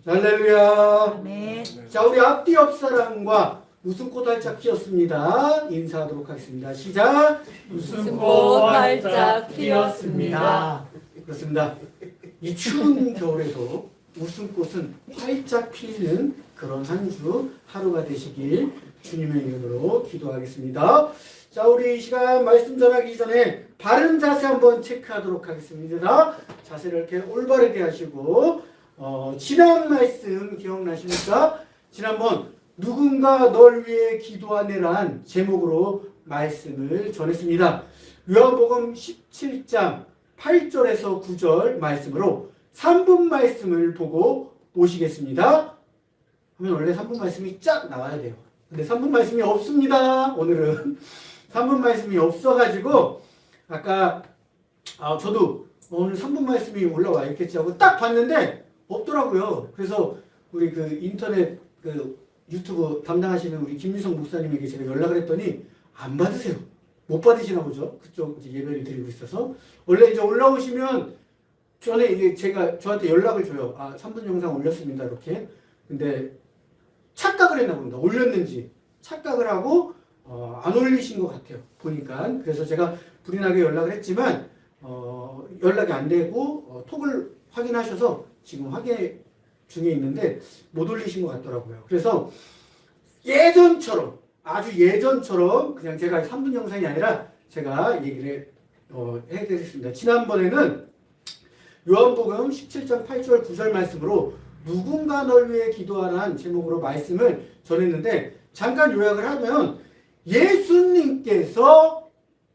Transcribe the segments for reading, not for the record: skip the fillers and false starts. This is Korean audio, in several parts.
할렐루야. 아멘. 자, 우리 앞뒤 옆사람과 웃음꽃 활짝 피었습니다. 인사하도록 하겠습니다. 시작. 웃음꽃 활짝 피었습니다. 그렇습니다. 이 추운 겨울에도 웃음꽃은 활짝 피는 그런 한 주 하루가 되시길 주님의 이름으로 기도하겠습니다. 자, 우리 이 시간 말씀 전하기 전에 바른 자세 한번 체크하도록 하겠습니다. 자세를 이렇게 올바르게 하시고 지난 말씀 기억나십니까? 지난번 누군가 널 위해 기도하네란 제목으로 말씀을 전했습니다. 요한복음 17장 8절에서 9절 말씀으로 3분 말씀을 보고 오시겠습니다. 그러면 원래 3분 말씀이 쫙 나와야 돼요. 근데 3분 말씀이 없습니다. 오늘은 3분 말씀이 없어가지고 아까 저도 오늘 3분 말씀이 올라와 있겠지 하고 딱 봤는데 없더라고요. 그래서 우리 그 인터넷 그 유튜브 담당하시는 우리 김미성 목사님에게 제가 연락을 했더니 안 받으세요. 못 받으시나 보죠. 그쪽 이제 예배를 드리고 있어서 원래 이제 올라오시면 전에 이게 제가 저한테 연락을 줘요. 3분 영상 올렸습니다. 이렇게. 근데 착각을 했나 봅니다. 올렸는지 착각을 하고 안 올리신 것 같아요. 보니까. 그래서 제가 불이 나게 연락을 했지만 연락이 안 되고 톡을 확인하셔서 지금 확인 중에 있는데 못 올리신 것 같더라고요. 그래서 예전처럼 아주 예전처럼 그냥 제가 3분 영상이 아니라 제가 얘기를 해드리겠습니다. 지난번에는 요한복음 17장 8절 9절 말씀으로 누군가 널 위해 기도하라는 제목으로 말씀을 전했는데 잠깐 요약을 하면 예수님께서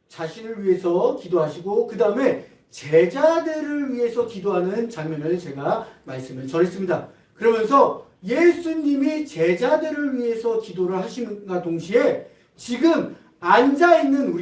자신을 위해서 기도하시고 그 다음에 제자들을 위해서 기도하는 장면을 제가 말씀을 전했습니다. 그러면서 예수님이 제자들을 위해서 기도를 하심과 동시에 지금 앉아있는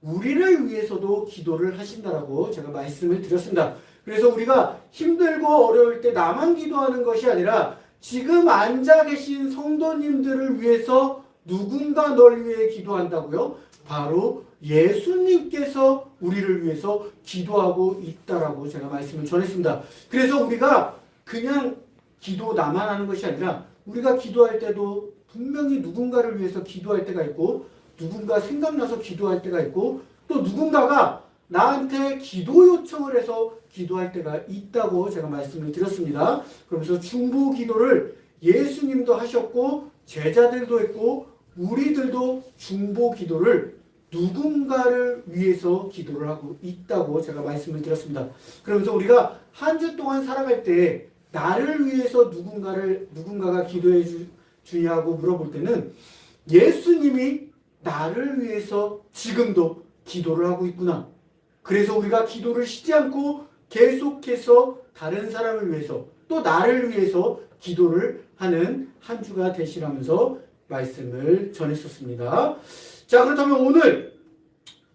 우리를 위해서도 기도를 하신다라고 제가 말씀을 드렸습니다. 그래서 우리가 힘들고 어려울 때 나만 기도하는 것이 아니라 지금 앉아 계신 성도님들을 위해서 누군가 널 위해 기도한다고요? 바로 예수님께서 우리를 위해서 기도하고 있다라고 제가 말씀을 전했습니다. 그래서 우리가 그냥 기도 나만 하는 것이 아니라 우리가 기도할 때도 분명히 누군가를 위해서 기도할 때가 있고 누군가 생각나서 기도할 때가 있고 또 누군가가 나한테 기도 요청을 해서 기도할 때가 있다고 제가 말씀을 드렸습니다. 그러면서 중보 기도를 예수님도 하셨고 제자들도 했고 우리들도 중보 기도를 누군가를 위해서 기도를 하고 있다고 제가 말씀을 드렸습니다. 그러면서 우리가 한 주 동안 살아갈 때 나를 위해서 누군가가 기도해 주냐고 물어볼 때는 예수님이 나를 위해서 지금도 기도를 하고 있구나. 그래서 우리가 기도를 쉬지 않고 계속해서 다른 사람을 위해서 또 나를 위해서 기도를 하는 한 주가 되시라면서 말씀을 전했었습니다. 자, 그렇다면 오늘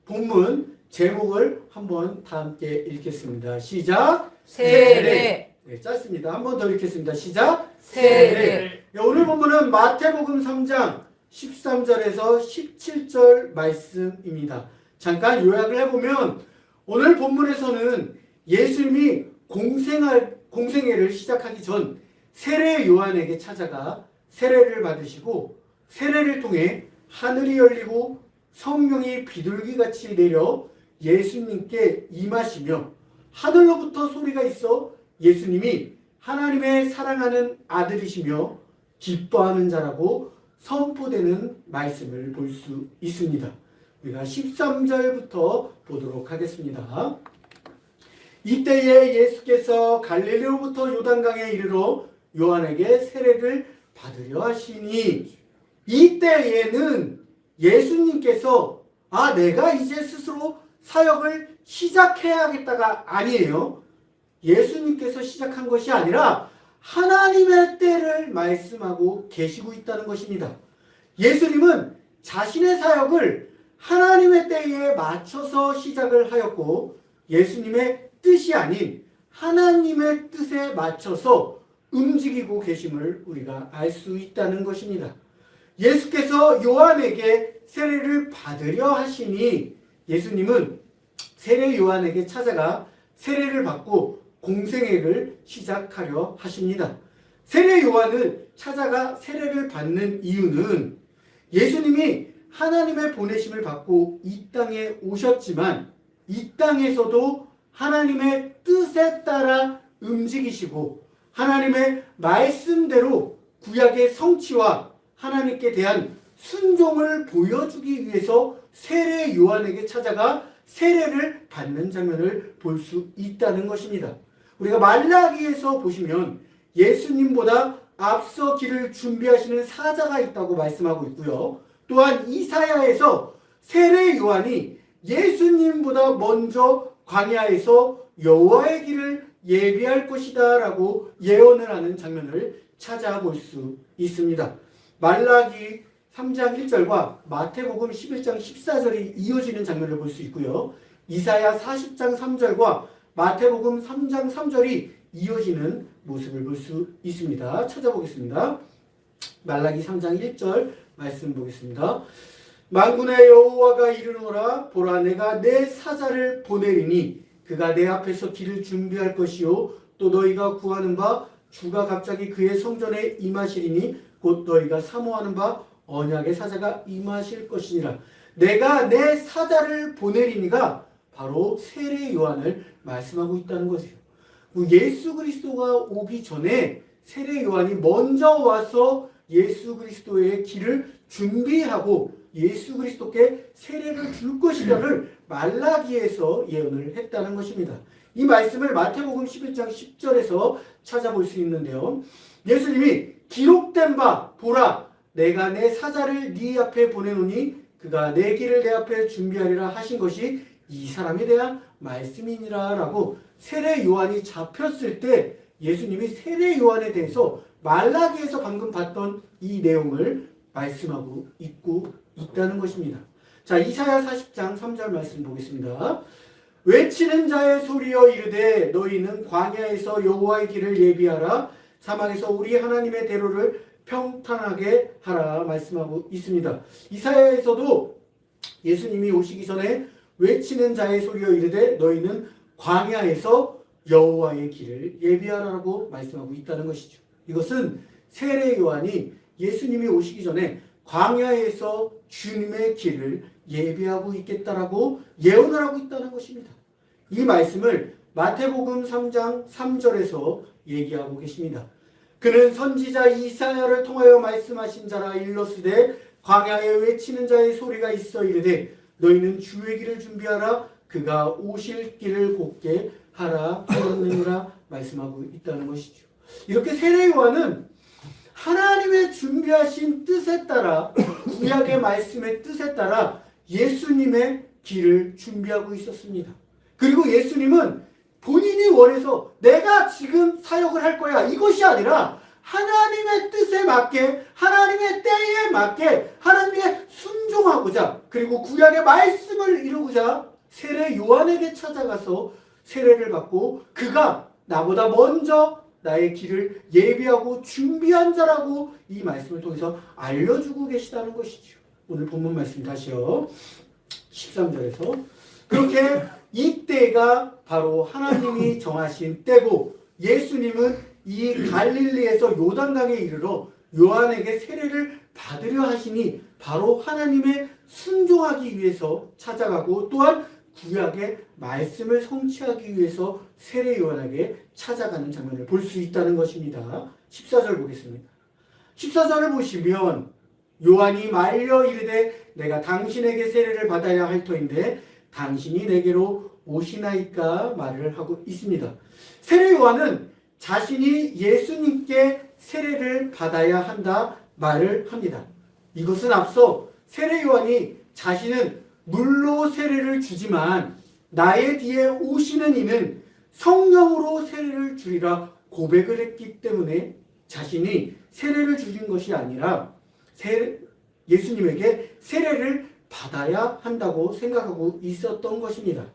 본문 제목을 한번 다 함께 읽겠습니다. 시작. 세례. 네, 짧습니다. 한 번 더 읽겠습니다. 시작. 세례. 네, 오늘 본문은 마태복음 3장 13절에서 17절 말씀입니다. 잠깐 요약을 해보면 오늘 본문에서는 예수님이 공생애를 시작하기 전 세례 요한에게 찾아가 세례를 받으시고 세례를 통해 하늘이 열리고 성령이 비둘기같이 내려 예수님께 임하시며 하늘로부터 소리가 있어 예수님이 하나님의 사랑하는 아들이시며 기뻐하는 자라고 선포되는 말씀을 볼 수 있습니다. 우리가 13절부터 보도록 하겠습니다. 이때에 예수께서 갈릴리로부터 요단강에 이르러 요한에게 세례를 받으려 하시니 이때에는 예수님께서 내가 이제 스스로 사역을 시작해야겠다가 아니에요. 예수님께서 시작한 것이 아니라 하나님의 때를 말씀하고 계시고 있다는 것입니다. 예수님은 자신의 사역을 하나님의 때에 맞춰서 시작을 하였고 예수님의 뜻이 아닌 하나님의 뜻에 맞춰서 움직이고 계심을 우리가 알 수 있다는 것입니다. 예수께서 요한에게 세례를 받으려 하시니 예수님은 세례 요한에게 찾아가 세례를 받고 공생애를 시작하려 하십니다. 세례 요한을 찾아가 세례를 받는 이유는 예수님이 하나님의 보내심을 받고 이 땅에 오셨지만 이 땅에서도 하나님의 뜻에 따라 움직이시고 하나님의 말씀대로 구약의 성취와 하나님께 대한 순종을 보여주기 위해서 세례 요한에게 찾아가 세례를 받는 장면을 볼 수 있다는 것입니다. 우리가 말라기에서 보시면 예수님보다 앞서 길을 준비하시는 사자가 있다고 말씀하고 있고요. 또한 이사야에서 세례 요한이 예수님보다 먼저 광야에서 여호와의 길을 예비할 것이다 라고 예언을 하는 장면을 찾아볼 수 있습니다. 말라기 3장 1절과 마태복음 11장 14절이 이어지는 장면을 볼 수 있고요. 이사야 40장 3절과 마태복음 3장 3절이 이어지는 모습을 볼 수 있습니다. 찾아보겠습니다. 말라기 3장 1절 말씀 보겠습니다. 만군의 여호와가 이르노라 보라 내가 내 사자를 보내리니 그가 내 앞에서 길을 준비할 것이요 또 너희가 구하는 바 주가 갑자기 그의 성전에 임하시리니 곧 너희가 사모하는 바 언약의 사자가 임하실 것이니라. 내가 내 사자를 보내리니가 바로 세례 요한을 말씀하고 있다는 것이에요. 예수 그리스도가 오기 전에 세례 요한이 먼저 와서 예수 그리스도의 길을 준비하고 예수 그리스도께 세례를 줄 것이다를 말라기에서 예언을 했다는 것입니다. 이 말씀을 마태복음 11장 10절에서 찾아볼 수 있는데요. 예수님이 기록된 바 보라 내가 내 사자를 네 앞에 보내노니 그가 내 길을 내 앞에 준비하리라 하신 것이 이 사람에 대한 말씀이니라 라고 세례 요한이 잡혔을 때 예수님이 세례 요한에 대해서 말라기에서 방금 봤던 이 내용을 말씀하고 있다는 것입니다. 자, 이사야 40장 3절 말씀 보겠습니다. 외치는 자의 소리여 이르되 너희는 광야에서 여호와의 길을 예비하라 사막에서 우리 하나님의 대로를 평탄하게 하라 말씀하고 있습니다. 이사야에서도 예수님이 오시기 전에 외치는 자의 소리여 이르되 너희는 광야에서 여호와의 길을 예비하라고 말씀하고 있다는 것이죠. 이것은 세례 요한이 예수님이 오시기 전에 광야에서 주님의 길을 예비하고 있겠다라고 예언을 하고 있다는 것입니다. 이 말씀을 마태복음 3장 3절에서 얘기하고 계십니다. 그는 선지자 이사야를 통하여 말씀하신 자라 일러스되 광야에 외치는 자의 소리가 있어 이르되 너희는 주의 길을 준비하라 그가 오실 길을 곧게 하라 하였느니라 말씀하고 있다는 것이죠. 이렇게 세례 요한은 하나님의 준비하신 뜻에 따라 구약의 말씀의 뜻에 따라 예수님의 길을 준비하고 있었습니다. 그리고 예수님은 본인이 원해서 내가 지금 사역을 할 거야 이것이 아니라 하나님의 뜻에 맞게 하나님의 때에 맞게 하나님의 순종하고자 그리고 구약의 말씀을 이루고자 세례 요한에게 찾아가서 세례를 받고 그가 나보다 먼저 나의 길을 예비하고 준비한 자라고 이 말씀을 통해서 알려주고 계시다는 것이죠. 오늘 본문 말씀 다시요. 13절에서 그렇게 이때가 바로 하나님이 정하신 때고 예수님은 이 갈릴리에서 요단강에 이르러 요한에게 세례를 받으려 하시니 바로 하나님의 순종하기 위해서 찾아가고 또한 구약의 말씀을 성취하기 위해서 세례 요한에게 찾아가는 장면을 볼 수 있다는 것입니다. 14절 보겠습니다. 14절을 보시면 요한이 말려 이르되 내가 당신에게 세례를 받아야 할 터인데 당신이 내게로 오시나이까 말을 하고 있습니다. 세례 요한은 자신이 예수님께 세례를 받아야 한다 말을 합니다. 이것은 앞서 세례 요한이 자신은 물로 세례를 주지만 나의 뒤에 오시는 이는 성령으로 세례를 주리라 고백을 했기 때문에 자신이 세례를 주신 것이 아니라 예수님에게 세례를 받아야 한다고 생각하고 있었던 것입니다.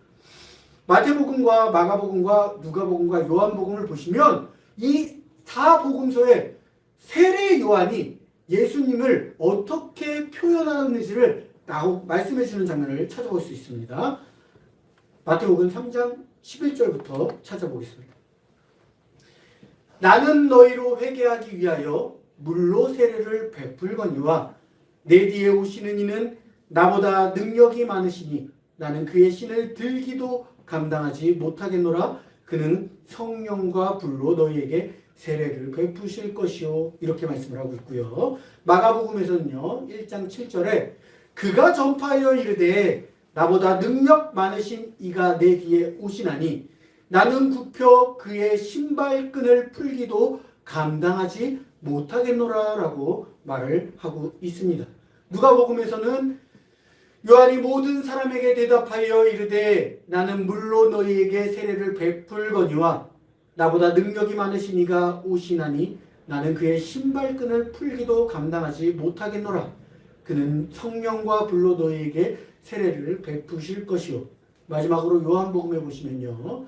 마태복음과 마가복음과 누가복음과 요한복음을 보시면 이 4복음서에 세례 요한이 예수님을 어떻게 표현하는지를 말씀해 주는 장면을 찾아볼 수 있습니다. 마태복음 3장 11절부터 찾아보겠습니다. 나는 너희로 회개하기 위하여 물로 세례를 베풀거니와 내 뒤에 오시는 이는 나보다 능력이 많으시니 나는 그의 신을 들기도 감당하지 못하겠노라. 그는 성령과 불로 너희에게 세례를 베푸실 것이요. 이렇게 말씀을 하고 있고요. 마가복음에서는요 1장 7절에 그가 전파하여 이르되 나보다 능력 많으신 이가 내 뒤에 오시나니 나는 굽혀 그의 신발끈을 풀기도 감당하지 못하겠노라 라고 말을 하고 있습니다. 누가복음에서는 요한이 모든 사람에게 대답하여 이르되 나는 물로 너희에게 세례를 베풀거니와 나보다 능력이 많으신 이가 오시나니 나는 그의 신발끈을 풀기도 감당하지 못하겠노라. 그는 성령과 불로 너희에게 세례를 베푸실 것이요. 마지막으로 요한복음에 보시면요.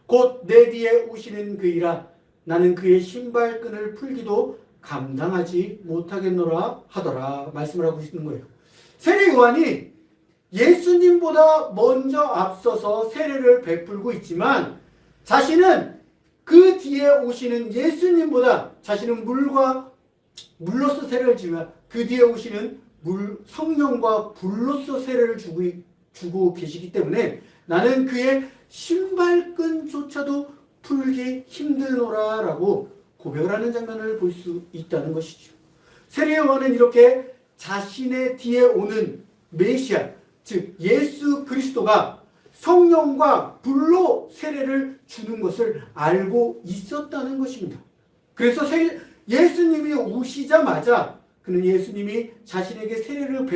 곧 내 뒤에 오시는 그이라 나는 그의 신발끈을 풀기도 감당하지 못하겠노라 하더라 말씀을 하고 있는 거예요. 세례 요한이 예수님보다 먼저 앞서서 세례를 베풀고 있지만 자신은 그 뒤에 오시는 예수님보다 자신은 물로서 세례를 지면 그 뒤에 오시는 성령과 불로서 세례를 주고 계시기 때문에 나는 그의 신발끈조차도 풀기 힘드노라 라고 고백을 하는 장면을 볼 수 있다는 것이죠. 세례 요한은 이렇게 자신의 뒤에 오는 메시아 즉 예수 그리스도가 성령과 불로 세례를 주는 것을 알고 있었다는 것입니다. 그래서 예수님이 오시자마자 그는 예수님이 자신에게 세례를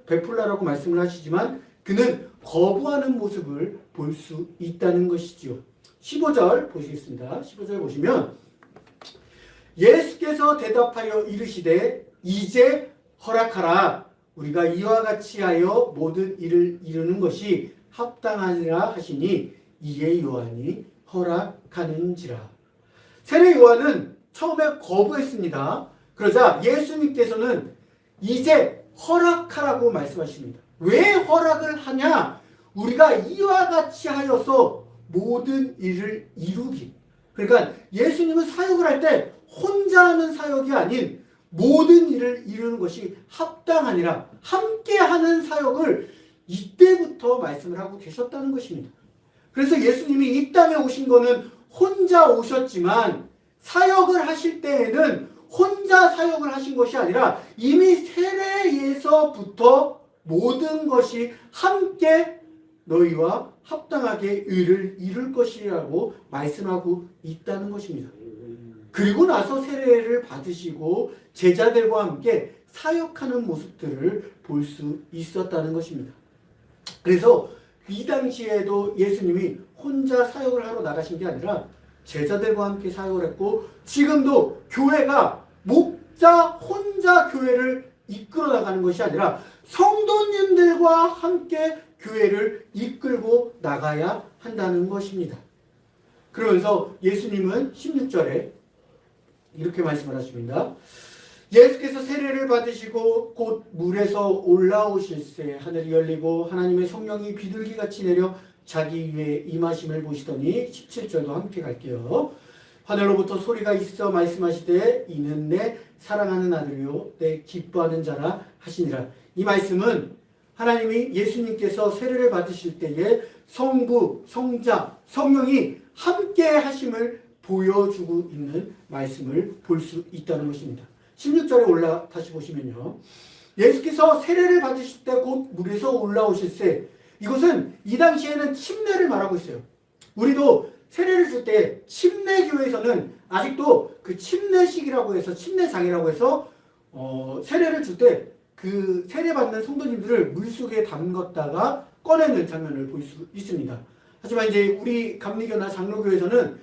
베풀라라고 말씀을 하시지만 그는 거부하는 모습을 볼 수 있다는 것이지요. 15절 보시겠습니다. 15절 보시면 예수께서 대답하여 이르시되 이제 허락하라. 우리가 이와 같이 하여 모든 일을 이루는 것이 합당하니라 하시니 이에 요한이 허락하는지라. 세례 요한은 처음에 거부했습니다. 그러자 예수님께서는 이제 허락하라고 말씀하십니다. 왜 허락을 하냐? 우리가 이와 같이 하여서 모든 일을 이루기. 그러니까 예수님은 사역을 할 때 혼자 하는 사역이 아닌 모든 일을 이루는 것이 합당하니라 함께 하는 사역을 이때부터 말씀을 하고 계셨다는 것입니다. 그래서 예수님이 이 땅에 오신 거는 혼자 오셨지만 사역을 하실 때에는 혼자 사역을 하신 것이 아니라 이미 세례에서부터 모든 것이 함께 너희와 합당하게 의를 이룰 것이라고 말씀하고 있다는 것입니다. 그리고 나서 세례를 받으시고 제자들과 함께 사역하는 모습들을 볼 수 있었다는 것입니다. 그래서 이 당시에도 예수님이 혼자 사역을 하러 나가신 게 아니라 제자들과 함께 사역을 했고 지금도 교회가 목자 혼자 교회를 이끌어 나가는 것이 아니라 성도님들과 함께 교회를 이끌고 나가야 한다는 것입니다. 그러면서 예수님은 16절에 이렇게 말씀을 하십니다. 예수께서 세례를 받으시고 곧 물에서 올라오실새 하늘이 열리고 하나님의 성령이 비둘기같이 내려 자기 위에 임하심을 보시더니 17절도 함께 갈게요. 하늘로부터 소리가 있어 말씀하시되 이는 내 사랑하는 아들이요 내 기뻐하는 자라 하시니라. 이 말씀은 하나님이 예수님께서 세례를 받으실 때에 성부, 성자, 성령이 함께 하심을 보여주고 있는 말씀을 볼 수 있다는 것입니다. 16절에 다시 보시면요. 예수께서 세례를 받으실 때 곧 물에서 올라오실새 이것은 이 당시에는 침례를 말하고 있어요. 우리도 세례를 줄 때 침례교회에서는 아직도 그 침례식이라고 해서 침례장이라고 해서 세례를 줄 때 그 세례받는 성도님들을 물속에 담갔다가 꺼내는 장면을 볼 수 있습니다. 하지만 이제 우리 감리교나 장로교에서는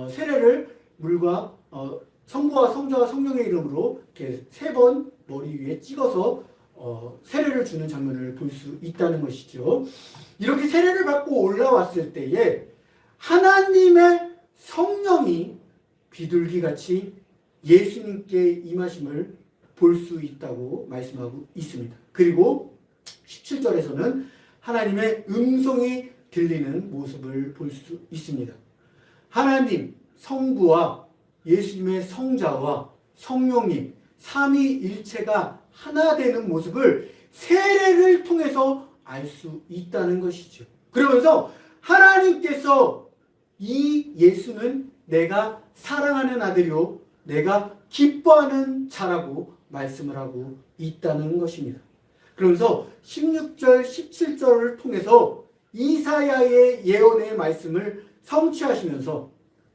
세례를 물과 성부와 성자와 성령의 이름으로 이렇게 3번 머리 위에 찍어서 세례를 주는 장면을 볼 수 있다는 것이죠. 이렇게 세례를 받고 올라왔을 때에 하나님의 성령이 비둘기같이 예수님께 임하심을 볼 수 있다고 말씀하고 있습니다. 그리고 17절에서는 하나님의 음성이 들리는 모습을 볼 수 있습니다. 하나님, 성부와 예수님의 성자와 성령님 삼위일체가 하나 되는 모습을 세례를 통해서 알 수 있다는 것이죠. 그러면서 하나님께서 이 예수는 내가 사랑하는 아들이요 내가 기뻐하는 자라고 말씀을 하고 있다는 것입니다. 그러면서 16절 17절을 통해서 이사야의 예언의 말씀을 성취하시면서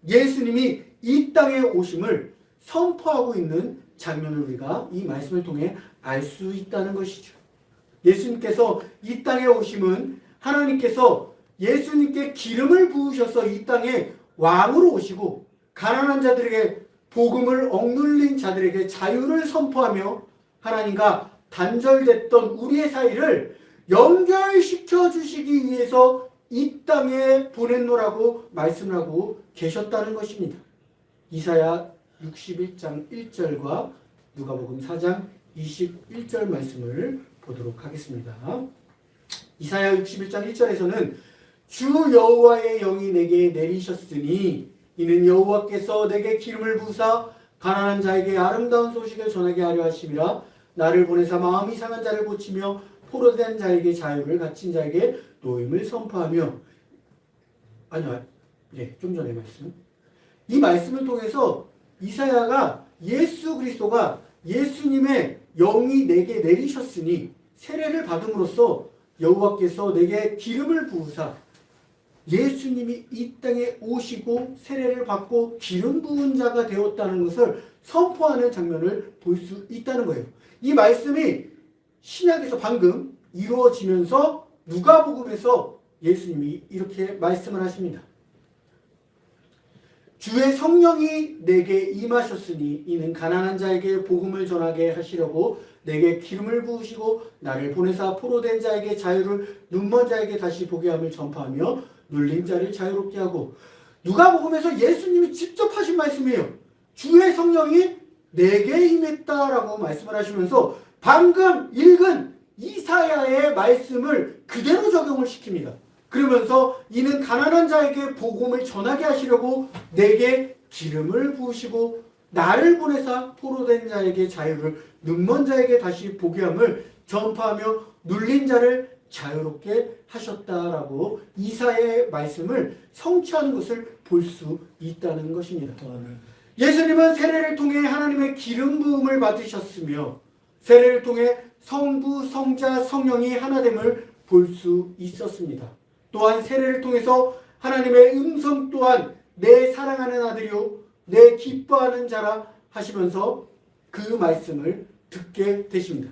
예수님이 이 땅에 오심을 선포하고 있는 장면을 우리가 이 말씀을 통해 알 수 있다는 것이죠. 예수님께서 이 땅에 오심은 하나님께서 예수님께 기름을 부으셔서 이 땅에 왕으로 오시고 가난한 자들에게 복음을 억눌린 자들에게 자유를 선포하며 하나님과 단절됐던 우리의 사이를 연결시켜 주시기 위해서 이 땅에 보냈노라고 말씀을 하고 계셨다는 것입니다. 이사야 61장 1절과 누가복음 4장 21절 말씀을 보도록 하겠습니다. 이사야 61장 1절에서는 주 여호와의 영이 내게 내리셨으니 이는 여호와께서 내게 기름을 부으사 가난한 자에게 아름다운 소식을 전하게 하려 하심이라. 나를 보내사 마음이 상한 자를 고치며 포로된 자에게 자유를 갇힌 자에게 노임을 선포하며. 좀 전에 말씀. 이 말씀을 통해서 이사야가 예수 그리스도가 예수님의 영이 내게 내리셨으니 세례를 받음으로써 여호와께서 내게 기름을 부으사 예수님이 이 땅에 오시고 세례를 받고 기름 부은 자가 되었다는 것을 선포하는 장면을 볼 수 있다는 거예요. 이 말씀이 신약에서 방금 이루어지면서 누가복음에서 예수님이 이렇게 말씀을 하십니다. 주의 성령이 내게 임하셨으니 이는 가난한 자에게 복음을 전하게 하시려고 내게 기름을 부으시고 나를 보내사 포로된 자에게 자유를 눈먼 자에게 다시 보게 함을 전파하며 눌린 자를 자유롭게 하고. 누가복음에서 예수님이 직접 하신 말씀이에요. 주의 성령이 내게 임했다라고 말씀을 하시면서 방금 읽은 이사야의 말씀을 그대로 적용을 시킵니다. 그러면서 이는 가난한 자에게 복음을 전하게 하시려고 내게 기름을 부으시고 나를 보내사 포로된 자에게 자유를 눈먼 자에게 다시 보게 함을 전파하며 눌린 자를 자유롭게 하셨다라고 이사야의 말씀을 성취하는 것을 볼 수 있다는 것입니다. 예수님은 세례를 통해 하나님의 기름 부음을 받으셨으며 세례를 통해 성부, 성자, 성령이 하나됨을 볼 수 있었습니다. 또한 세례를 통해서 하나님의 음성 또한 내 사랑하는 아들이요 내 기뻐하는 자라 하시면서 그 말씀을 듣게 되십니다.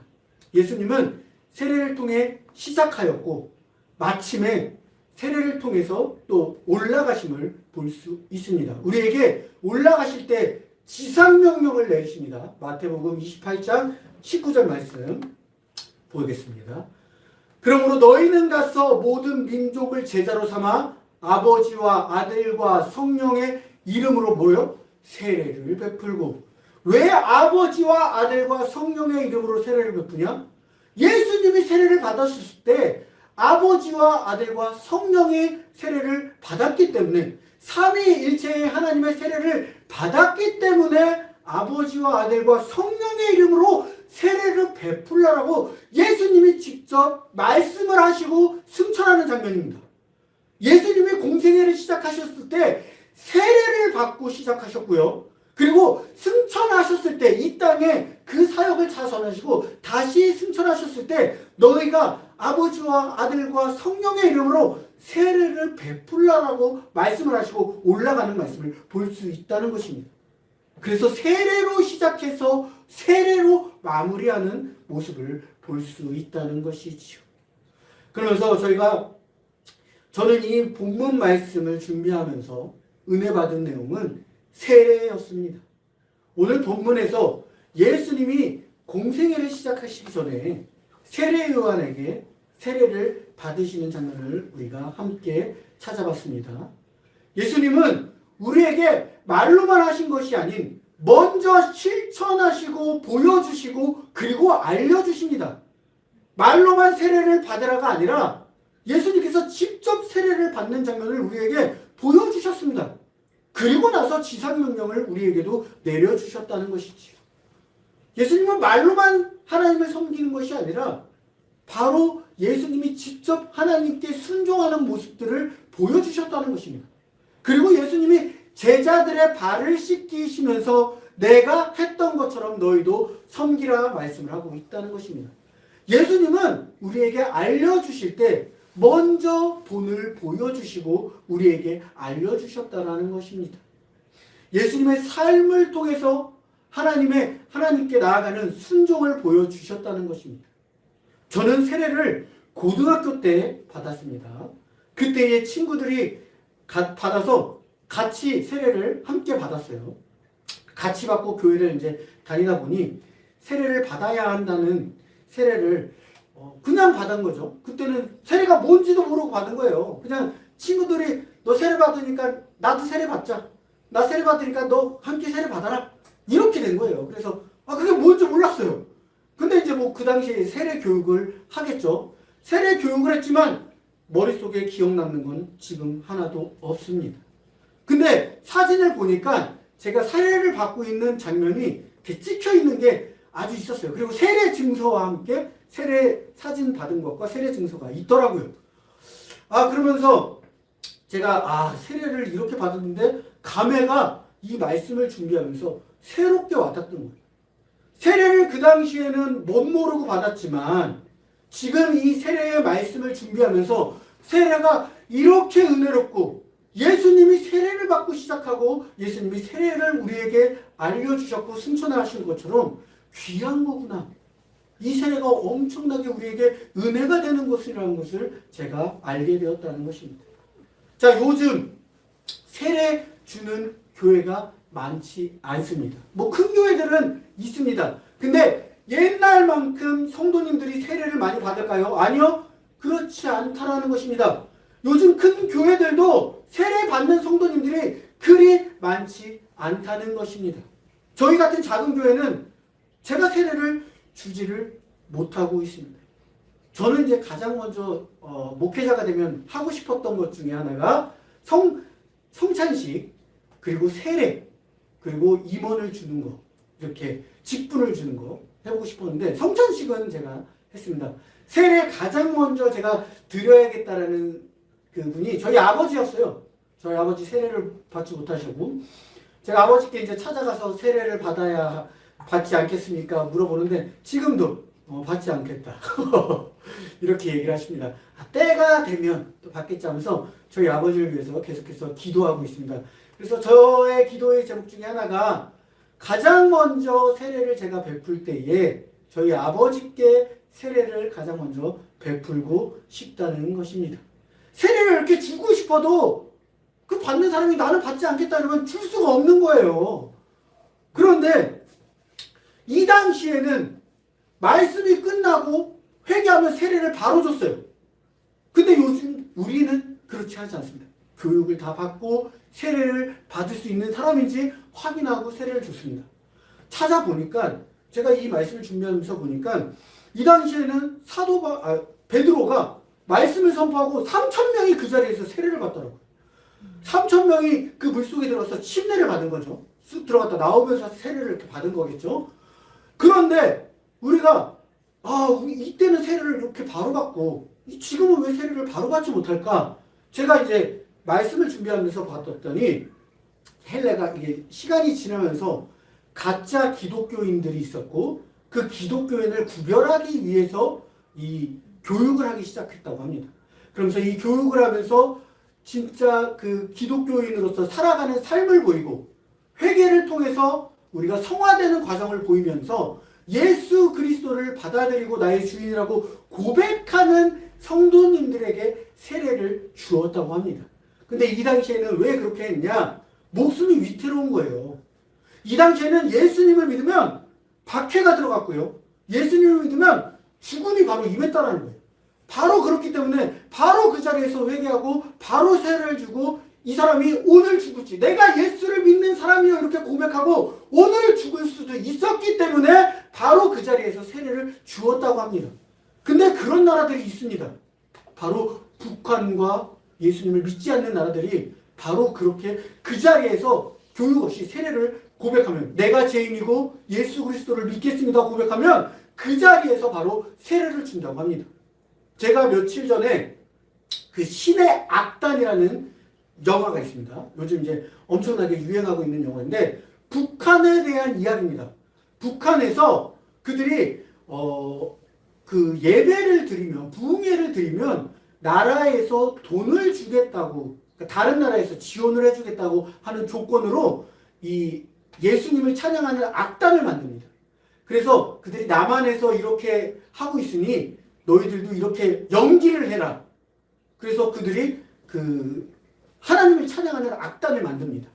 예수님은 세례를 통해 시작하였고 마침에 세례를 통해서 또 올라가심을 볼 수 있습니다. 우리에게 올라가실 때 지상명령을 내리십니다. 마태복음 28장 19절 말씀 보겠습니다. 그러므로 너희는 가서 모든 민족을 제자로 삼아 아버지와 아들과 성령의 이름으로 뭐요? 세례를 베풀고. 왜 아버지와 아들과 성령의 이름으로 세례를 베푸냐? 예수님이 세례를 받았을 때 아버지와 아들과 성령의 세례를 받았기 때문에 삼위일체의 하나님의 세례를 받았기 때문에 아버지와 아들과 성령의 이름으로 세례를 베풀라라고 예수님이 직접 말씀을 하시고 승천하는 장면입니다. 예수님이 공생애를 시작하셨을 때 세례를 받고 시작하셨고요. 그리고 승천하셨을 때 이 땅에 그 사역을 자선하시고 다시 승천하셨을 때 너희가 아버지와 아들과 성령의 이름으로 세례를 베풀라라고 말씀을 하시고 올라가는 말씀을 볼 수 있다는 것입니다. 그래서 세례로 시작해서 세례로 마무리하는 모습을 볼 수 있다는 것이지요. 그러면서 저는 이 본문 말씀을 준비하면서 은혜 받은 내용은 세례였습니다. 오늘 본문에서 예수님이 공생애를 시작하시기 전에 세례 요한에게 세례를 받으시는 장면을 우리가 함께 찾아봤습니다. 예수님은 우리에게 말로만 하신 것이 아닌 먼저 실천하시고 보여주시고 그리고 알려주십니다. 말로만 세례를 받으라가 아니라 예수님께서 직접 세례를 받는 장면을 우리에게 보여주셨습니다. 그리고 나서 지상명령을 우리에게도 내려주셨다는 것이지요. 예수님은 말로만 하나님을 섬기는 것이 아니라 바로 예수님이 직접 하나님께 순종하는 모습들을 보여주셨다는 것입니다. 그리고 예수님이 제자들의 발을 씻기시면서 내가 했던 것처럼 너희도 섬기라 말씀을 하고 있다는 것입니다. 예수님은 우리에게 알려주실 때 먼저 본을 보여주시고 우리에게 알려주셨다는 것입니다. 예수님의 삶을 통해서 하나님께 나아가는 순종을 보여주셨다는 것입니다. 저는 세례를 고등학교 때 받았습니다. 그때의 친구들이 받아서 같이 세례를 함께 받았어요. 같이 받고 교회를 이제 다니다 보니 세례를 받아야 한다는 세례를 그냥 받은 거죠. 그때는 세례가 뭔지도 모르고 받은 거예요. 그냥 친구들이 너 세례 받으니까 나도 세례 받자. 나 세례 받으니까 너 함께 세례 받아라. 이렇게 된 거예요. 그래서 그게 뭔지 몰랐어요. 근데 이제 뭐 그 당시에 세례 교육을 하겠죠. 세례 교육을 했지만 머릿속에 기억 남는 건 지금 하나도 없습니다. 근데 사진을 보니까 제가 세례를 받고 있는 장면이 이렇게 찍혀 있는 게 아주 있었어요. 그리고 세례 증서와 함께 세례 사진 받은 것과 세례 증서가 있더라고요. 그러면서 제가 세례를 이렇게 받았는데 감회가 이 말씀을 준비하면서 새롭게 와닿던 거예요. 세례를 그 당시에는 못 모르고 받았지만 지금 이 세례의 말씀을 준비하면서 세례가 이렇게 은혜롭고 예수님이 세례를 받고 시작하고 예수님이 세례를 우리에게 알려주셨고 승천하시는 것처럼 귀한 거구나. 이 세례가 엄청나게 우리에게 은혜가 되는 것이라는 것을 제가 알게 되었다는 것입니다. 자, 요즘 세례 주는 교회가 많지 않습니다. 뭐 큰 교회들은 있습니다. 근데 옛날만큼 성도님들이 세례를 많이 받을까요? 아니요. 그렇지 않다라는 것입니다. 요즘 큰 교회들도 세례 받는 성도님들이 그리 많지 않다는 것입니다. 저희 같은 작은 교회는 제가 세례를 주지를 못하고 있습니다. 저는 이제 가장 먼저 목회자가 되면 하고 싶었던 것 중에 하나가 성찬식, 그리고 세례, 그리고 임원을 주는 거, 이렇게 직분을 주는 거 해보고 싶었는데 성찬식은 제가 했습니다. 세례 가장 먼저 제가 드려야겠다라는 그분이 저희 아버지였어요. 저희 아버지 세례를 받지 못하시고 제가 아버지께 이제 찾아가서 세례를 받지 않겠습니까? 물어보는데 지금도 받지 않겠다. 이렇게 얘기를 하십니다. 때가 되면 또 받겠지 하면서 저희 아버지를 위해서 계속해서 기도하고 있습니다. 그래서 저의 기도의 제목 중에 하나가 가장 먼저 세례를 제가 베풀 때에 저희 아버지께 세례를 가장 먼저 베풀고 싶다는 것입니다. 세례를 이렇게 주고 싶어도 그 받는 사람이 나는 받지 않겠다 이러면 줄 수가 없는 거예요. 그런데 이 당시에는 말씀이 끝나고 회개하면 세례를 바로 줬어요. 근데 요즘 우리는 그렇지 하지 않습니다. 교육을 다 받고 세례를 받을 수 있는 사람인지 확인하고 세례를 줬습니다. 찾아보니까 제가 이 말씀을 준비하면서 보니까 이 당시에는 베드로가 말씀을 선포하고 3,000명이 그 자리에서 세례를 받더라고요. 3,000명이 그 물속에 들어가서 침례를 받은 거죠. 쑥 들어갔다 나오면서 세례를 이렇게 받은 거겠죠. 그런데 우리가 이때는 세례를 이렇게 바로 받고 지금은 왜 세례를 바로 받지 못할까? 제가 이제 말씀을 준비하면서 봤더니 헬레가 이게 시간이 지나면서 가짜 기독교인들이 있었고 그 기독교인을 구별하기 위해서 이 교육을 하기 시작했다고 합니다. 그러면서 이 교육을 하면서 진짜 그 기독교인으로서 살아가는 삶을 보이고 회개를 통해서 우리가 성화되는 과정을 보이면서 예수 그리스도를 받아들이고 나의 주인이라고 고백하는 성도님들에게 세례를 주었다고 합니다. 근데 이 당시에는 왜 그렇게 했냐? 목숨이 위태로운 거예요. 이 당시에는 예수님을 믿으면 박해가 들어갔고요. 예수님을 믿으면 죽음이 바로 임했다라는 거예요. 바로 그렇기 때문에 바로 그 자리에서 회개하고 바로 세례를 주고 이 사람이 오늘 죽을지 내가 예수를 믿는 사람이요 이렇게 고백하고 오늘 죽을 수도 있었기 때문에 바로 그 자리에서 세례를 주었다고 합니다. 근데 그런 나라들이 있습니다. 바로 북한과 예수님을 믿지 않는 나라들이 바로 그렇게 그 자리에서 교육 없이 세례를 고백하면, 내가 죄인이고 예수 그리스도를 믿겠습니다 고백하면 그 자리에서 바로 세례를 준다고 합니다. 제가 며칠 전에 그 신의 악단이라는 영화가 있습니다. 요즘 이제 엄청나게 유행하고 있는 영화인데 북한에 대한 이야기입니다. 북한에서 그들이 그 예배를 드리면, 부흥회를 드리면 나라에서 돈을 주겠다고, 그러니까 다른 나라에서 지원을 해주겠다고 하는 조건으로 이 예수님을 찬양하는 악단을 만듭니다. 그래서 그들이 남한에서 이렇게 하고 있으니 너희들도 이렇게 연기를 해라. 그래서 그들이 그 하나님을 찬양하는 악단을 만듭니다.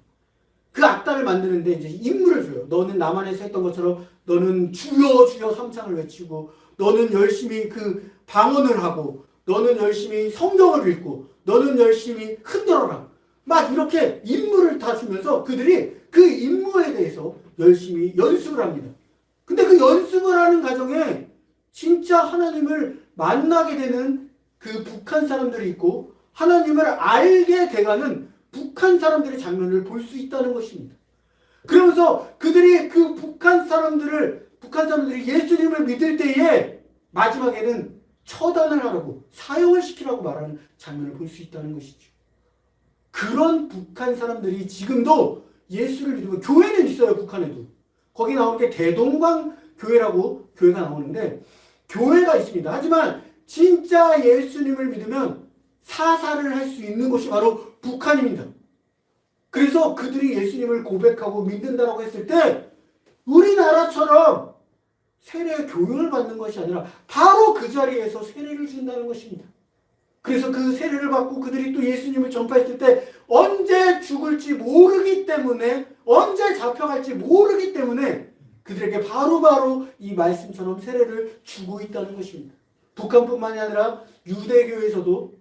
그 악단을 만드는데 이제 임무를 줘요. 너는 남한에서 했던 것처럼 너는 주여 주여 삼창을 외치고, 너는 열심히 그 방언을 하고, 너는 열심히 성경을 읽고, 너는 열심히 흔들어라. 막 이렇게 임무를 다 주면서 그들이 그 임무에 대해서 열심히 연습을 합니다. 근데 그 연습을 하는 과정에 진짜 하나님을 만나게 되는 그 북한 사람들이 있고, 하나님을 알게 돼가는 북한 사람들의 장면을 볼 수 있다는 것입니다. 그러면서 그들이 그 북한 사람들이 예수님을 믿을 때에 마지막에는 처단을 하라고, 사형을 시키라고 말하는 장면을 볼 수 있다는 것이죠. 그런 북한 사람들이 지금도 예수를 믿으면, 교회는 있어요, 북한에도. 거기 나오는 게 대동강 교회라고 교회가 나오는데, 교회가 있습니다. 하지만 진짜 예수님을 믿으면 사살을 할 수 있는 곳이 바로 북한입니다. 그래서 그들이 예수님을 고백하고 믿는다라고 했을 때 우리나라처럼 세례 교육을 받는 것이 아니라 바로 그 자리에서 세례를 준다는 것입니다. 그래서 그 세례를 받고 그들이 또 예수님을 전파했을 때 언제 죽을지 모르기 때문에, 언제 잡혀갈지 모르기 때문에 그들에게 바로바로 이 말씀처럼 세례를 주고 있다는 것입니다. 북한뿐만이 아니라 유대교에서도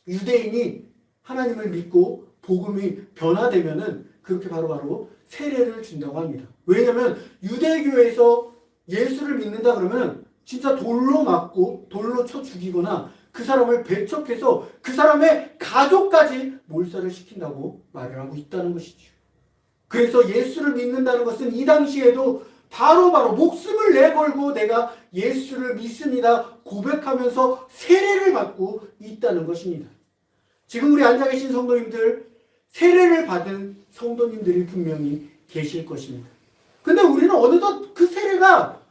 유대인이 하나님을 믿고 복음이 변화되면은 그렇게 바로바로 세례를 준다고 합니다. 왜냐하면 유대교에서 예수를 믿는다 그러면 진짜 돌로 맞고 돌로 쳐 죽이거나 그 사람을 배척해서 그 사람의 가족까지 몰살을 시킨다고 말을 하고 있다는 것이죠. 그래서 예수를 믿는다는 것은 이 당시에도 바로바로 목숨을 내걸고 내가 예수를 믿습니다 고백하면서 세례를 받고 있다는 것입니다. 지금 우리 앉아 계신 성도님들, 세례를 받은 성도님들이 분명히 계실 것입니다. 근데 우리는 어느덧 그 세례가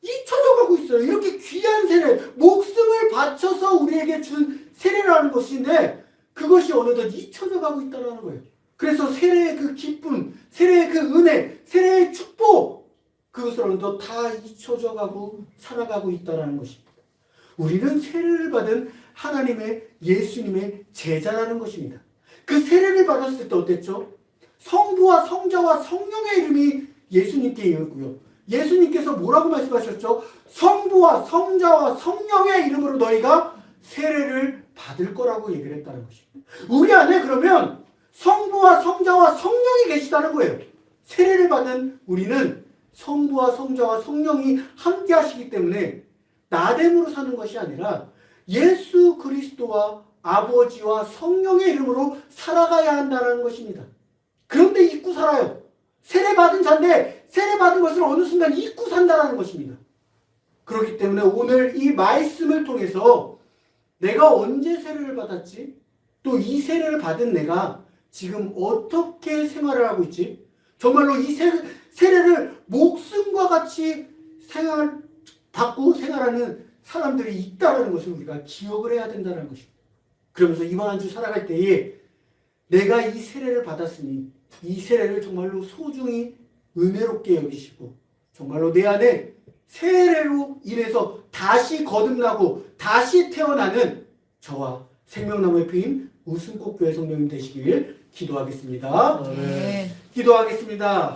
잊혀져 가고 있어요. 이렇게 귀한 세례, 목숨을 바쳐서 우리에게 준 세례라는 것인데 그것이 어느덧 잊혀져 가고 있다는 거예요. 그래서 세례의 그 기쁨, 세례의 그 은혜, 세례의 축복, 그것을 어느덧 다 잊혀져 가고 살아가고 있다는 것입니다. 우리는 세례를 받은 하나님의, 예수님의 제자라는 것입니다. 그 세례를 받았을 때 어땠죠? 성부와 성자와 성령의 이름이 예수님께 있고요. 예수님께서 뭐라고 말씀하셨죠? 성부와 성자와 성령의 이름으로 너희가 세례를 받을 거라고 얘기를 했다는 것입니다. 우리 안에 그러면 성부와 성자와 성령이 계시다는 거예요. 세례를 받은 우리는 성부와 성자와 성령이 함께 하시기 때문에 나됨으로 사는 것이 아니라 예수 그리스도와 아버지와 성령의 이름으로 살아가야 한다는 것입니다. 그런데 잊고 살아요. 세례받은 자인데 세례받은 것을 어느 순간 잊고 산다는 것입니다. 그렇기 때문에 오늘 이 말씀을 통해서 내가 언제 세례를 받았지? 또 이 세례를 받은 내가 지금 어떻게 생활을 하고 있지? 정말로 이 세례를 목숨과 같이 받고 생활하는 사람들이 있다는 것을 우리가 기억을 해야 된다는 것입니다. 그러면서 이번 한 주 살아갈 때에 내가 이 세례를 받았으니 이 세례를 정말로 소중히 은혜롭게 여기시고 정말로 내 안에 세례로 인해서 다시 거듭나고 다시 태어나는 저와 생명나무의 피임 웃음꽃교회 성도님 되시길 기도하겠습니다. 네. 기도하겠습니다.